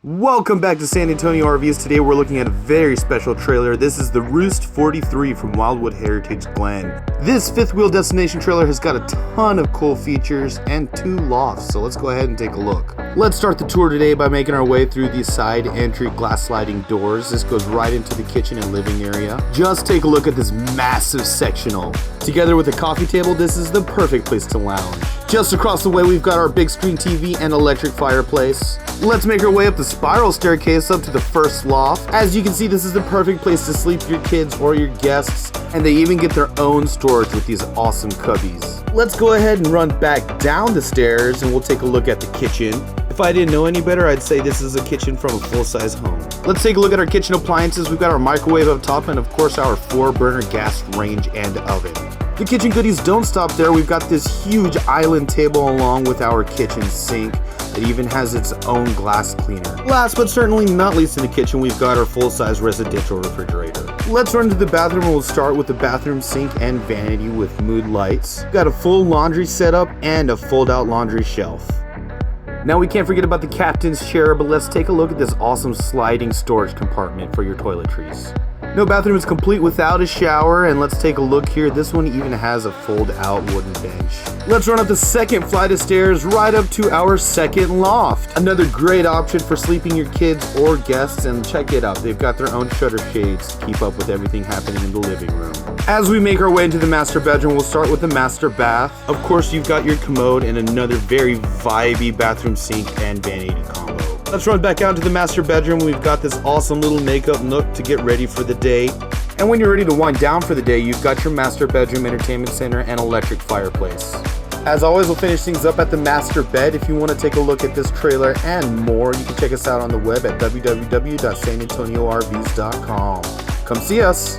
Welcome back to San Antonio RVs. Today we're looking at a very special trailer. This is the ROOST43 from Wildwood Heritage Glen. This fifth wheel destination trailer has got a ton of cool features and 2 lofts, so let's go ahead and take a look. Let's start the tour today by making our way through the side entry glass sliding doors. This goes right into the kitchen and living area. Just take a look at this massive sectional. Together with a coffee table, this is the perfect place to lounge. Just across the way, we've got our big screen TV and electric fireplace. Let's make our way up the spiral staircase up to the first loft. As you can see, this is the perfect place to sleep your kids or your guests, and they even get their own storage with these awesome cubbies. Let's go ahead and run back down the stairs and we'll take a look at the kitchen. If I didn't know any better, I'd say this is a kitchen from a full-size home. Let's take a look at our kitchen appliances. We've got our microwave up top and of course our 4-burner gas range and oven. The kitchen goodies don't stop there. We've got this huge island table along with our kitchen sink. It even has its own glass cleaner. Last but certainly not least in the kitchen, we've got our full-size residential refrigerator. Let's run to the bathroom and we'll start with the bathroom sink and vanity with mood lights. We've got a full laundry setup and a fold-out laundry shelf. Now we can't forget about the captain's chair, but let's take a look at this awesome sliding storage compartment for your toiletries. No bathroom is complete without a shower, and let's take a look here. This one even has a fold-out wooden bench. Let's run up the second flight of stairs right up to our second loft. Another great option for sleeping your kids or guests, and check it out. They've got their own shutter shades to keep up with everything happening in the living room. As we make our way into the master bedroom, we'll start with the master bath. Of course, you've got your commode and another very vibey bathroom sink and vanity combo. Let's run back out to the master bedroom. We've got this awesome little makeup nook to get ready for the day. And when you're ready to wind down for the day, you've got your master bedroom entertainment center and electric fireplace. As always, we'll finish things up at the master bed. If you want to take a look at this trailer and more, you can check us out on the web at www.sanantoniorvs.com. Come see us.